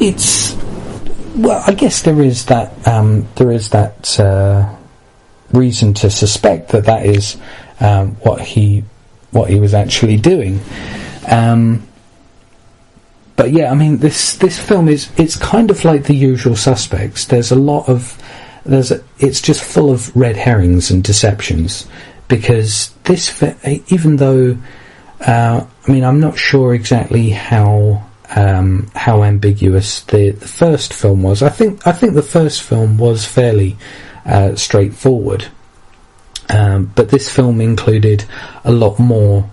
it's, well, I guess there is that reason to suspect that is what he was actually doing. But yeah, I mean, this film it's kind of like The Usual Suspects. There's it's just full of red herrings and deceptions, because even though I mean, I'm not sure exactly how ambiguous the first film was. I think the first film was fairly straightforward, but this film included a lot more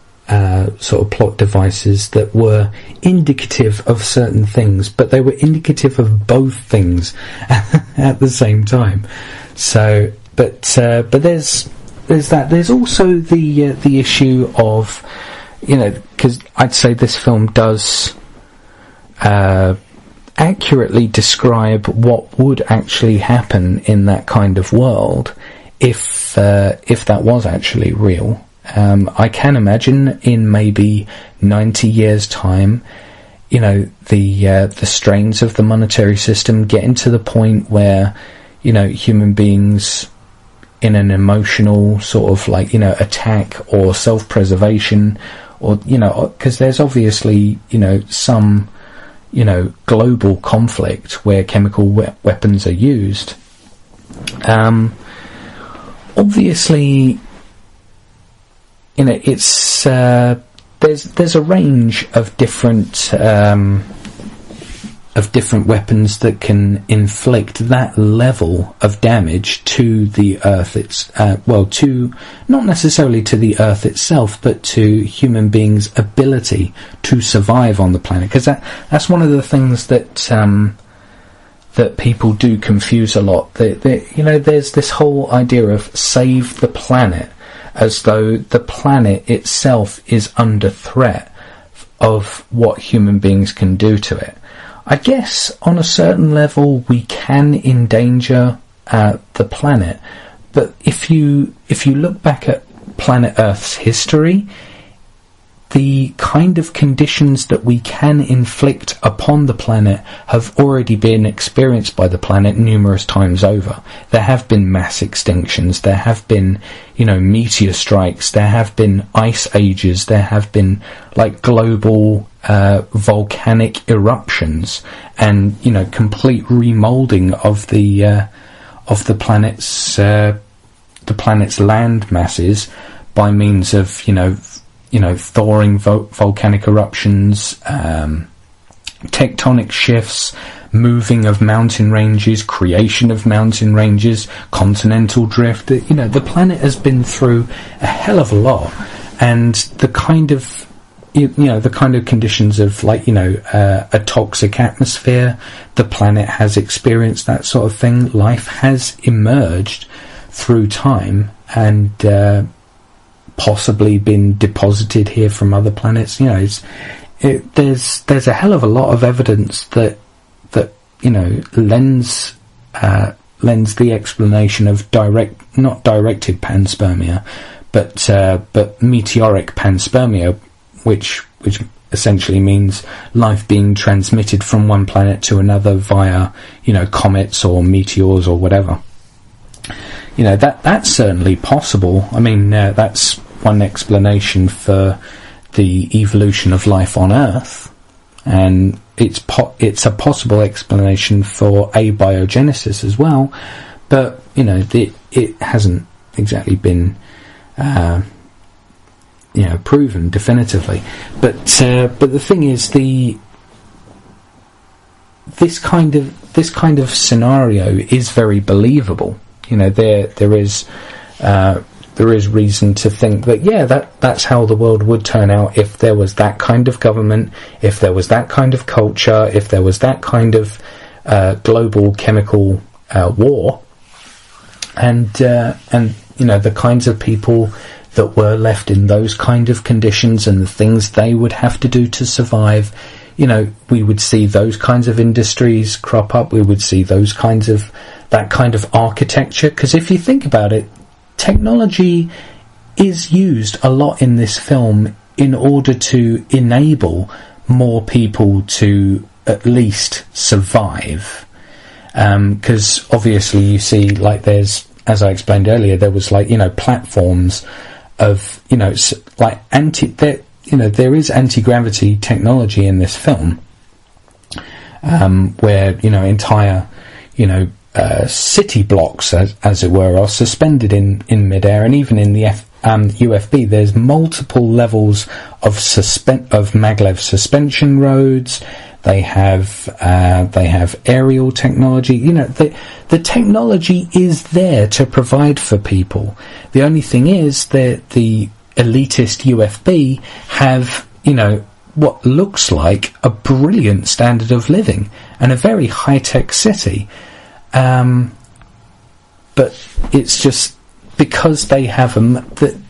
sort of plot devices that were indicative of certain things, but they were indicative of both things at the same time. So, but there's that. There's also the issue of, because I'd say this film does accurately describe what would actually happen in that kind of world if that was actually real. I can imagine in maybe 90 years' time, the strains of the monetary system getting to the point where, human beings in an emotional sort of attack or self-preservation, or, because there's obviously, some, global conflict where chemical weapons are used. Obviously, it's there's a range of different weapons that can inflict that level of damage to the Earth. To not necessarily to the Earth itself, but to human beings' ability to survive on the planet. Because that's one of the things that that people do confuse a lot. There's this whole idea of save the planet, as though the planet itself is under threat of what human beings can do to it. I guess on a certain level we can endanger the planet, but if you look back at planet Earth's history, the kind of conditions that we can inflict upon the planet have already been experienced by the planet numerous times over. There have been mass extinctions, there have been, meteor strikes, there have been ice ages, there have been global volcanic eruptions, and complete remoulding of the planet's land masses by means of thawing volcanic eruptions, tectonic shifts, moving of mountain ranges, creation of mountain ranges, continental drift. The planet has been through a hell of a lot, and the kind of conditions of a toxic atmosphere, the planet has experienced that sort of thing. Life has emerged through time and possibly been deposited here from other planets. There's a hell of a lot of evidence that lends the explanation of not directed panspermia, but meteoric panspermia, which essentially means life being transmitted from one planet to another via comets or meteors or whatever. That's certainly possible. I mean, that's one explanation for the evolution of life on Earth, and it's a possible explanation for abiogenesis as well. But it hasn't exactly been proven definitively. But the thing is, this kind of scenario is very believable. There is reason to think that that's how the world would turn out if there was that kind of government, if there was that kind of culture, if there was that kind of global chemical war, and the kinds of people that were left in those kind of conditions and the things they would have to do to survive. We would see those kinds of industries crop up. We would see that kind of architecture. Because if you think about it, technology is used a lot in this film in order to enable more people to at least survive. Because obviously you see, like, there's, as I explained earlier, there was, like, platforms of, like there is anti-gravity technology in this film, where, entire, city blocks, as it were, are suspended in midair, and even in the UFB, there's multiple levels of maglev suspension roads. They have aerial technology. The technology is there to provide for people. The only thing is that the elitist UFB have, what looks like a brilliant standard of living and a very high-tech city. But it's just because they have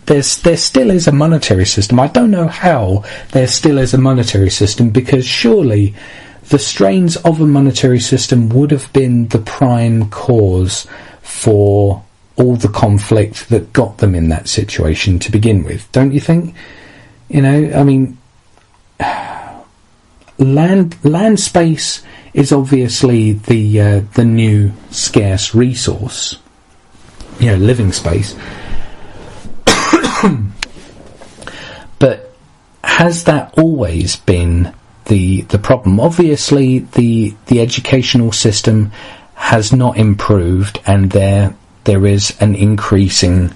there still is a monetary system. I don't know how there still is a monetary system, because surely the strains of a monetary system would have been the prime cause for all the conflict that got them in that situation to begin with, don't you think? Land space is obviously the new scarce resource, living space. But has that always been the problem? Obviously, the educational system has not improved, and there is an increasing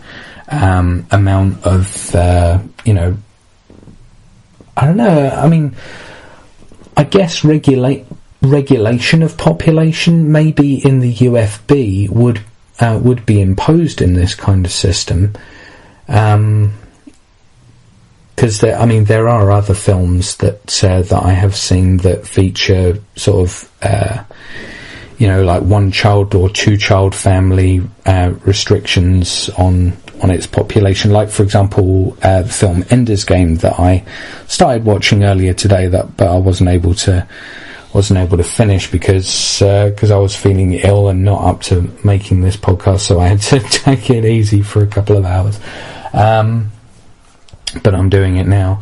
amount of I don't know. I guess regulation of population maybe in the UFB would be imposed in this kind of system. Because there are other films that I have seen that feature sort of like one child or two child family restrictions on its population. Like, for example, the film Ender's Game that I started watching earlier today, but I wasn't able to finish because I was feeling ill and not up to making this podcast, so I had to take it easy for a couple of hours. But I'm doing it now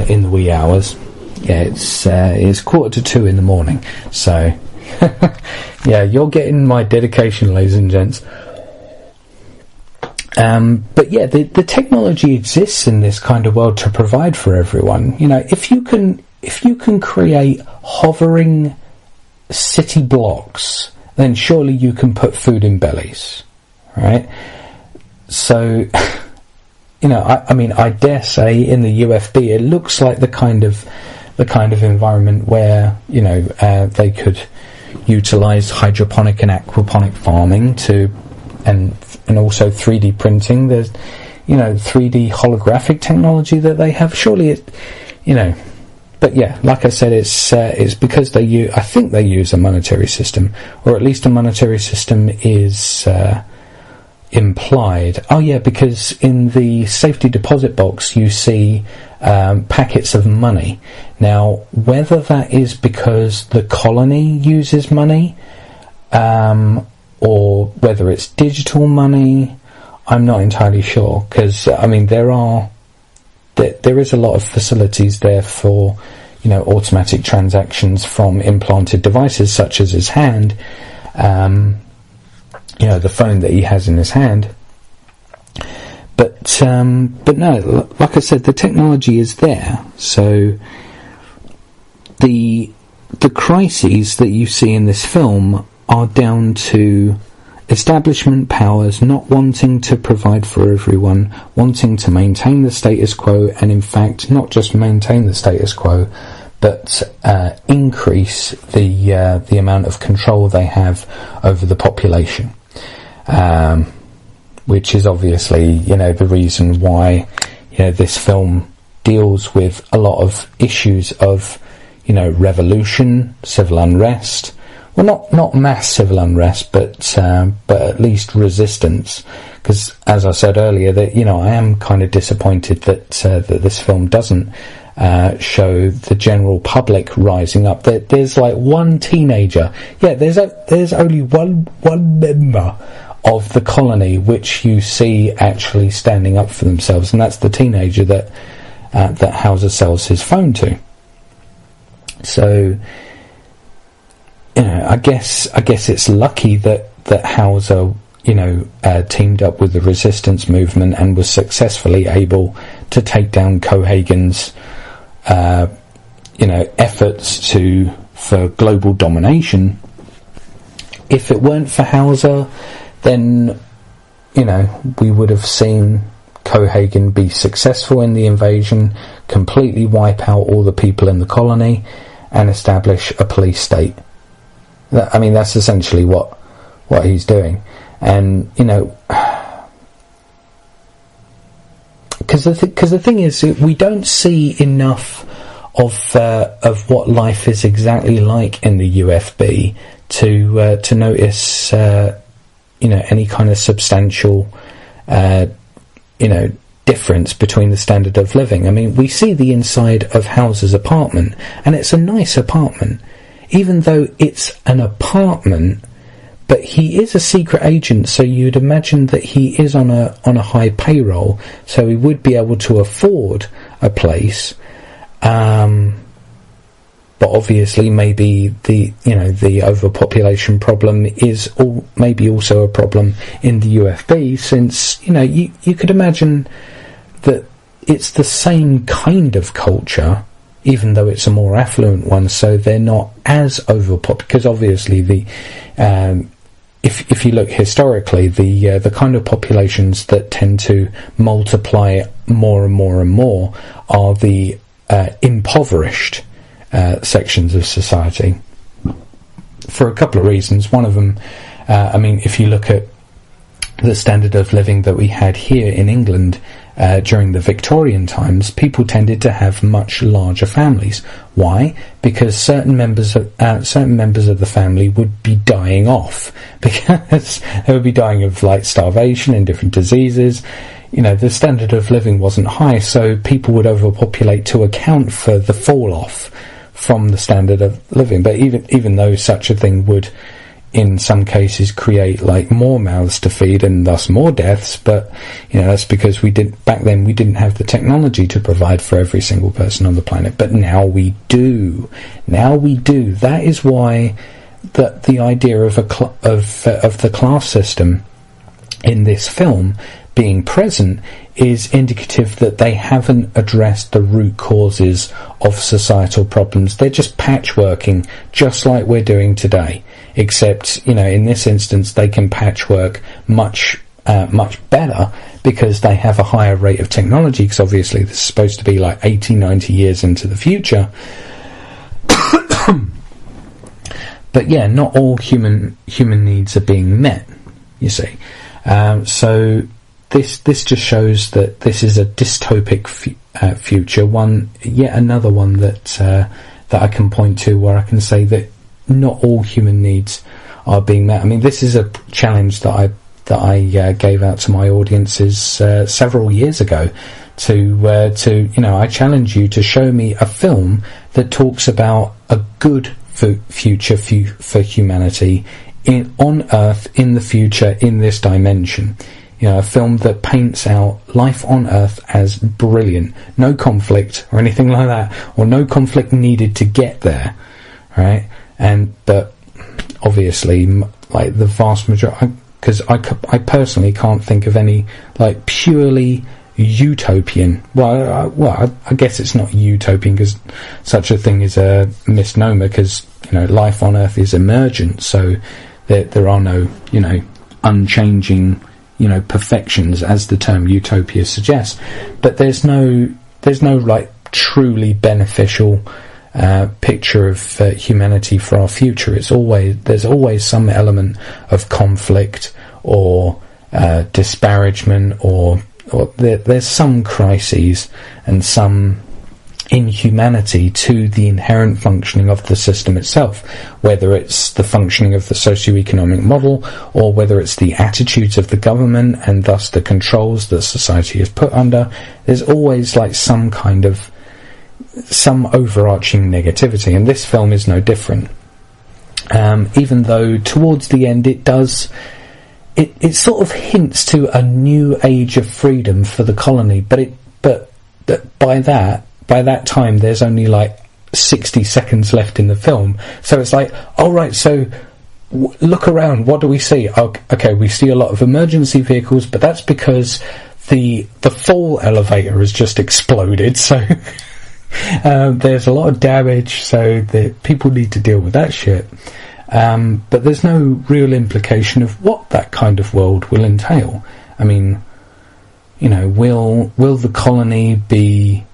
in the wee hours. Yeah, it's 1:45 in the morning, so yeah, you're getting my dedication, ladies and gents. But yeah, the technology exists in this kind of world to provide for everyone. If you can create hovering city blocks, then surely you can put food in bellies, right? So, I dare say in the UFB it looks like the kind of environment where they could utilize hydroponic and aquaponic farming and also 3D printing. There's 3D holographic technology that they have. Surely it, But yeah, like I said, it's because I think they use a monetary system, or at least a monetary system is implied. Oh yeah, because in the safety deposit box you see packets of money. Now, whether that is because the colony uses money, or whether it's digital money, I'm not entirely sure, because there is a lot of facilities there for automatic transactions from implanted devices such as his hand, the phone that he has in his hand. But no, like I said, the technology is there. So the crises that you see in this film are down to establishment powers not wanting to provide for everyone, wanting to maintain the status quo, and in fact not just maintain the status quo, but increase the amount of control they have over the population, which is obviously the reason why this film deals with a lot of issues of revolution, civil unrest. Well, not mass civil unrest, but at least resistance. Because, as I said earlier, that I am kind of disappointed that this film doesn't show the general public rising up. There's like one teenager. Yeah, there's only one member of the colony which you see actually standing up for themselves, and that's the teenager that Hauser sells his phone to. So. guess it's lucky that Hauser, teamed up with the resistance movement and was successfully able to take down Cohaagen's, efforts for global domination. If it weren't for Hauser, then, we would have seen Cohaagen be successful in the invasion, completely wipe out all the people in the colony, and establish a police state. That's essentially what he's doing. And, because the thing is, we don't see enough of what life is exactly like in the UFB to notice, any kind of substantial, difference between the standard of living. We see the inside of Hauser's apartment, and it's a nice apartment, even though it's an apartment. But he is a secret agent, so you'd imagine that he is on a high payroll, so he would be able to afford a place. But obviously, maybe the overpopulation problem is maybe also a problem in the UFB, since you could imagine that it's the same kind of culture, even though it's a more affluent one, so they're not as overpopulated. Because obviously if you look historically, the kind of populations that tend to multiply more and more and more are the impoverished sections of society, for a couple of reasons. One of them, if you look at the standard of living that we had here in England during the Victorian times, people tended to have much larger families. Why? Because certain members of the family would be dying off, because they would be dying of starvation and different diseases. The standard of living wasn't high, so people would overpopulate to account for the fall off from the standard of living. But even though such a thing would, in some cases, create more mouths to feed and thus more deaths, but that's because back then we didn't have the technology to provide for every single person on the planet. But now we do. That is why the idea of the class system in this film being present is indicative that they haven't addressed the root causes of societal problems. They're just patchworking, just like we're doing today, except in this instance they can patchwork much better because they have a higher rate of technology, because obviously this is supposed to be 80-90 years into the future. But yeah, not all human needs are being met, you see. So this just shows that this is a dystopic future. Yet another one that I can point to where I can say that not all human needs are being met. This is a challenge that I gave out to my audiences several years ago. I challenge you to show me a film that talks about a good future for humanity on Earth in the future, in this dimension. A film that paints out life on Earth as brilliant, no conflict or anything like that, or no conflict needed to get there, right? But obviously, the vast majority, because I personally can't think of any purely utopian. Well, I guess it's not utopian, because such a thing is a misnomer, because life on Earth is emergent, so there are no unchanging perfections, as the term utopia suggests. But there's no truly beneficial picture of humanity for our future. There's always some element of conflict or disparagement, or there's some crises and some inhumanity to the inherent functioning of the system itself, whether it's the functioning of the socio-economic model, or whether it's the attitudes of the government and thus the controls that society is put under. There's always some overarching negativity, and this film is no different. Even though towards the end it sort of hints to a new age of freedom for the colony, but by that time there's only 60 seconds left in the film. So it's like, all right, so look around, what do we see? Okay, we see a lot of emergency vehicles, but that's because the fall elevator has just exploded, so there's a lot of damage, so the people need to deal with that shit. But there's no real implication of what that kind of world will entail. I mean, you know, will the colony be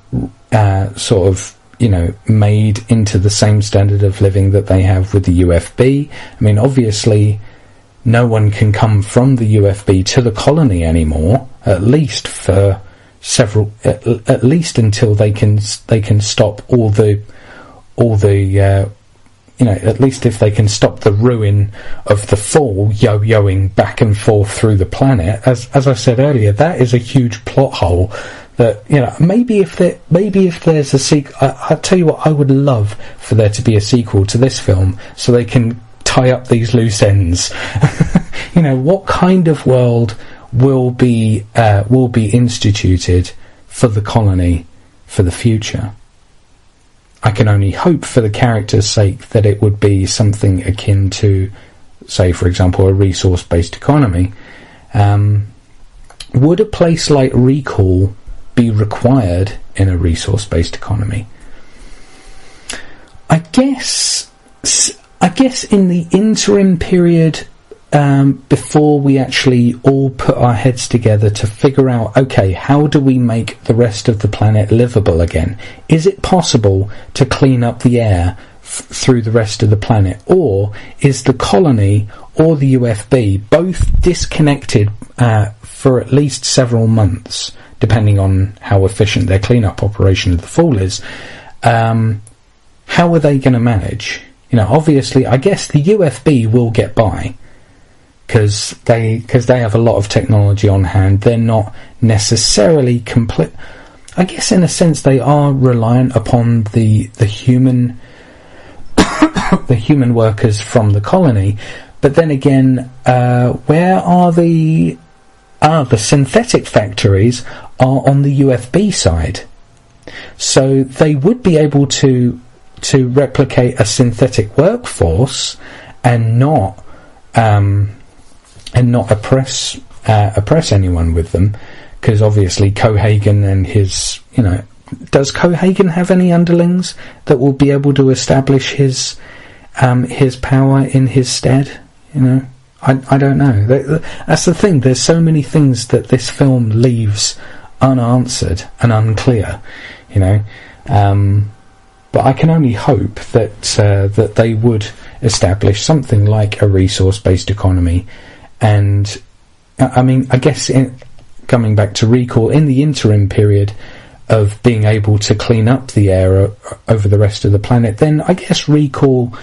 sort of, you know, made into the same standard of living that they have with the UFB? I mean, obviously, no one can come from the UFB to the colony anymore, at least for at least until they can stop all the you know, at least if they can stop the ruin of the fall yo-yoing back and forth through the planet. As I said earlier, that is a huge plot hole that, you know, maybe if there's a sequel, I'll tell you what, I would love for there to be a sequel to this film so they can tie up these loose ends. You know, what kind of world will be instituted for the colony for the future? I can only hope, for the character's sake, that it would be something akin to, say, for example, a resource-based economy. Would a place like Recall be required in a resource-based economy? I guess in the interim period, before we actually all put our heads together to figure out, okay, how do we make the rest of the planet livable again? Is it possible to clean up the air through the rest of the planet? Or is the colony or the UFB both disconnected for at least several months, depending on how efficient their cleanup operation of the fall is? How are they going to manage? You know, obviously, I guess the UFB will get by, because they have a lot of technology on hand. They're not necessarily complete. I guess in a sense they are reliant upon the human the human workers from the colony. But then again, where are the synthetic factories are on the UFB side, so they would be able to replicate a synthetic workforce and not oppress anyone with them, because obviously Cohaagen and his, you know, does Cohaagen have any underlings that will be able to establish his power in his stead? You know, I don't know. That's the thing. There's so many things that this film leaves unanswered and unclear. You know, but I can only hope that they would establish something like a resource-based economy. And I mean, I guess coming back to Recall, in the interim period of being able to clean up the air over the rest of the planet, then I guess Recall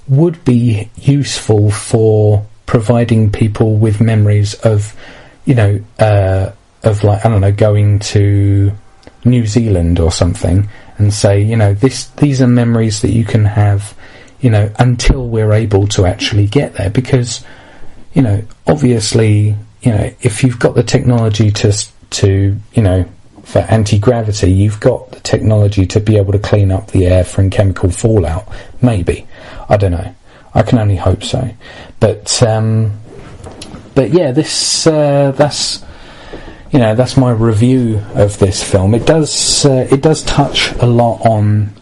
would be useful for providing people with memories of, you know, of, like, I don't know, going to New Zealand or something, and say, you know, these are memories that you can have, you know, until we're able to actually get there. Because, you know, obviously, you know, if you've got the technology to you know, for anti-gravity, you've got the technology to be able to clean up the air from chemical fallout. Maybe. I don't know. I can only hope so. But yeah, that's, you know, that's my review of this film. It does touch a lot on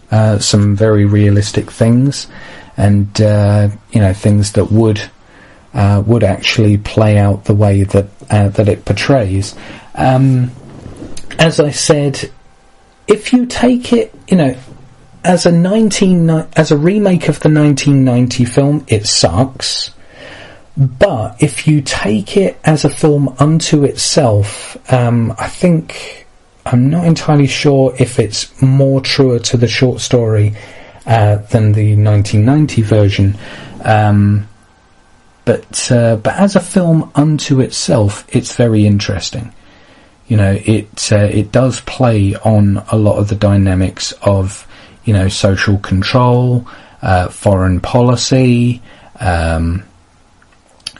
some very realistic things, and you know, things that would actually play out the way that it portrays. As I said, if you take it, you know, as a remake of the 1990 film, it sucks. But if you take it as a film unto itself, I think, I'm not entirely sure if it's more truer to the short story than the 1990 version. But as a film unto itself, it's very interesting. You know, it does play on a lot of the dynamics of, you know, social control, foreign policy,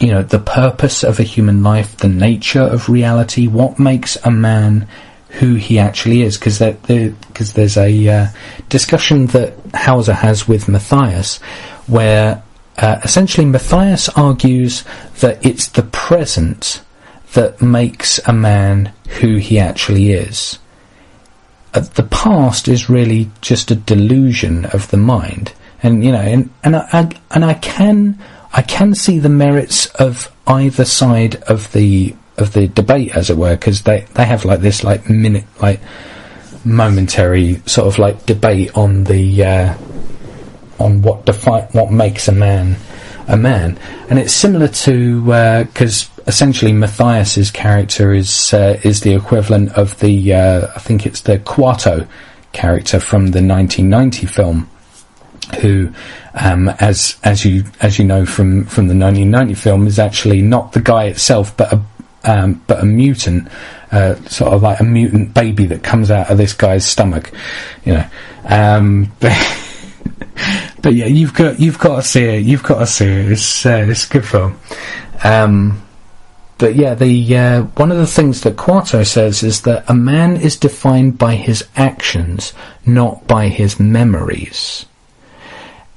you know, the purpose of a human life, the nature of reality, what makes a man who he actually is, because there's a discussion that Hauser has with Matthias, where essentially Matthias argues that it's the present that makes a man who he actually is. The past is really just a delusion of the mind, and I can see the merits of either side of the debate, as it were, because they have like this momentary sort of like debate on the on what makes a man, and it's similar to because essentially Matthias's character is the equivalent of the I think it's the Quarto character from the 1990 film, who as you know from the 1990 film is actually not the guy itself, but a mutant, sort of like a mutant baby that comes out of this guy's stomach, but yeah, you've got to see it. It's a good film. But yeah, one of the things that Quarto says is that a man is defined by his actions, not by his memories.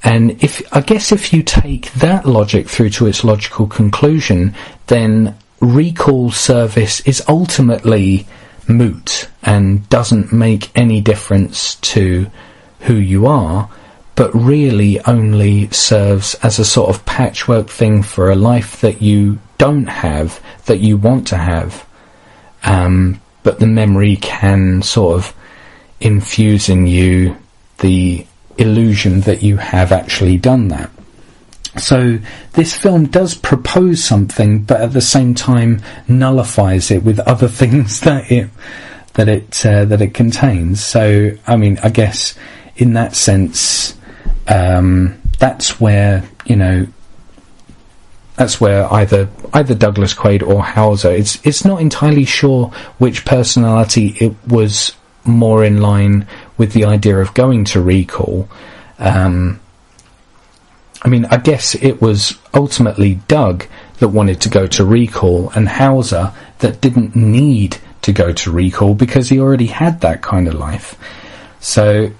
And if you take that logic through to its logical conclusion, then recall service is ultimately moot and doesn't make any difference to who you are, but really only serves as a sort of patchwork thing for a life that you don't have, that you want to have, but the memory can sort of infuse in you the illusion that you have actually done that. So this film does propose something, but at the same time nullifies it with other things that it contains. So I mean, I guess in that sense, that's where either Douglas Quaid or Hauser, it's not entirely sure which personality it was more in line with the idea of going to recall. I mean, I guess it was ultimately Doug that wanted to go to recall, and Hauser that didn't need to go to recall because he already had that kind of life. So,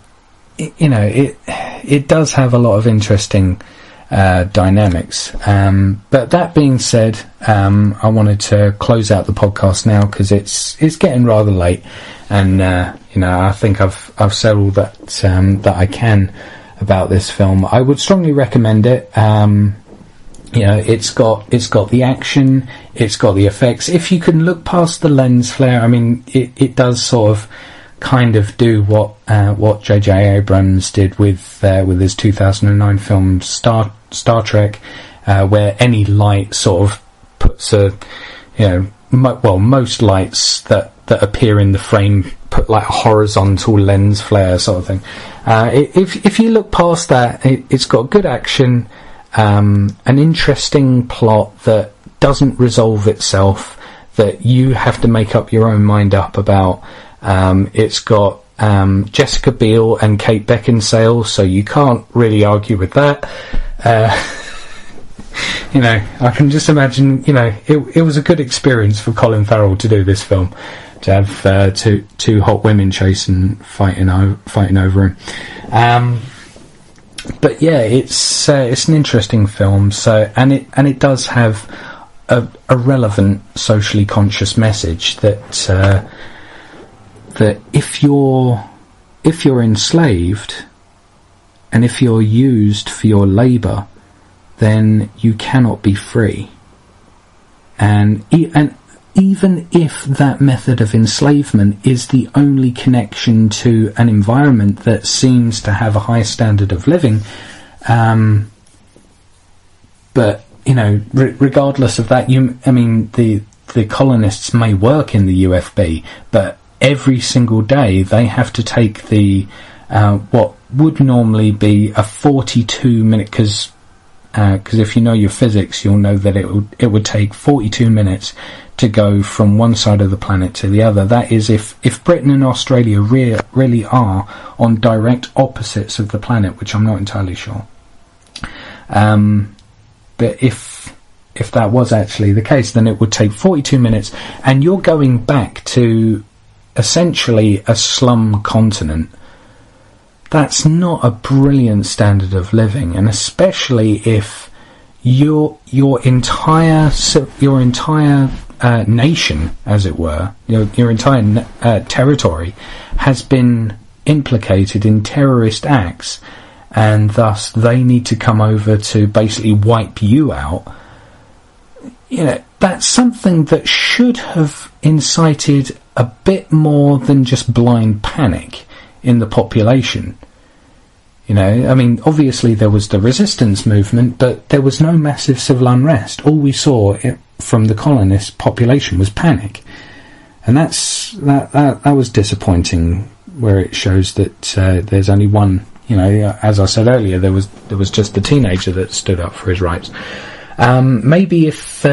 it does have a lot of interesting dynamics. But that being said, I wanted to close out the podcast now because it's getting rather late, and I think I've said all that I can about this film. I would strongly recommend it. It's got the action, it's got the effects. If you can look past the lens flare, I mean, it does sort of kind of do what J.J. Abrams did with his 2009 film Star Trek, where any light sort of puts most lights that appear in the frame put like a horizontal lens flare sort of thing. If you look past that, it's got good action, an interesting plot that doesn't resolve itself, that you have to make up your own mind up about. It's got Jessica Biel and Kate Beckinsale, so you can't really argue with that. I can just imagine, it was a good experience for Colin Farrell to do this film, to have two hot women chasing, fighting over him. But yeah, it's an interesting film. So and it does have a relevant, socially conscious message that if you're enslaved and if you're used for your labour, then you cannot be free. And even if that method of enslavement is the only connection to an environment that seems to have a high standard of living, but regardless of that, the colonists may work in the UFB, but every single day they have to take the what would normally be a 42-minute, because if you know your physics, you'll know that it would take 42 minutes to go from one side of the planet to the other. That is, if Britain and Australia really are on direct opposites of the planet, which I'm not entirely sure. But if that was actually the case, then it would take 42 minutes, and you're going back to essentially a slum continent, that's not a brilliant standard of living, and especially if your entire nation, as it were, your entire territory has been implicated in terrorist acts, and thus they need to come over to basically wipe you out. That's something that should have incited a bit more than just blind panic in the population. Obviously there was the resistance movement, but there was no massive civil unrest. All we saw from the colonist population was panic, and that was disappointing. Where it shows that there's only one. As I said earlier, there was just the teenager that stood up for his rights. Maybe if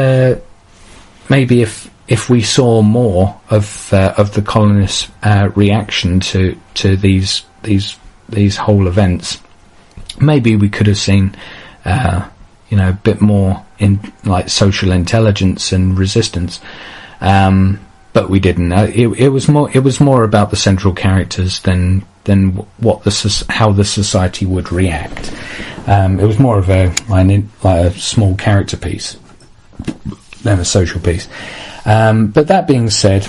we saw more of the colonists' reaction to these whole events, maybe we could have seen a bit more in like social intelligence and resistance, but we didn't. It was more about the central characters than how the society would react. It was more of a small character piece than a social piece. But that being said,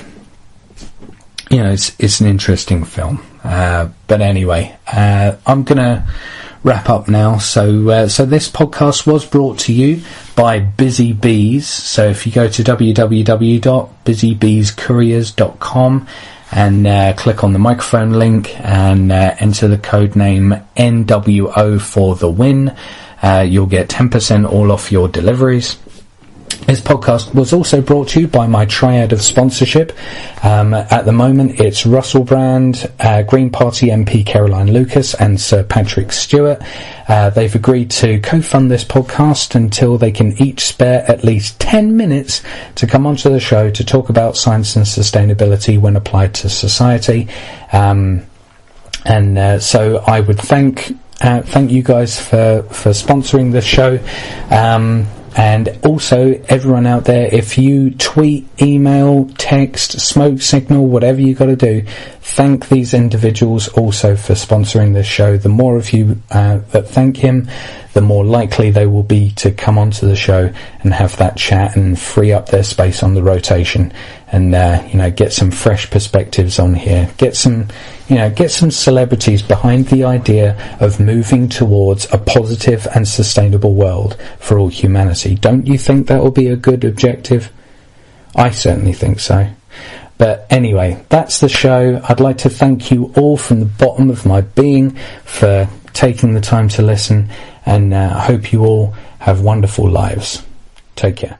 it's an interesting film. But anyway, I'm gonna wrap up now. So this podcast was brought to you by Busy Bees. So if you go to www.busybeescouriers.com and click on the microphone link and enter the code name NWO for the win, you'll get 10% all off your deliveries. This podcast was also brought to you by my triad of sponsorship. At the moment, it's Russell Brand, Green Party MP Caroline Lucas, and Sir Patrick Stewart. They've agreed to co-fund this podcast until they can each spare at least 10 minutes to come onto the show to talk about science and sustainability when applied to society. So I would thank you guys for sponsoring this show. And also, everyone out there, if you tweet, email, text, smoke signal, whatever you got to do, thank these individuals also for sponsoring this show. The more of you that thank him, the more likely they will be to come onto the show and have that chat and free up their space on the rotation and get some fresh perspectives on here. Get some celebrities behind the idea of moving towards a positive and sustainable world for all humanity. Don't you think that will be a good objective? I certainly think so. But anyway, that's the show. I'd like to thank you all from the bottom of my being for taking the time to listen, and I hope you all have wonderful lives. Take care.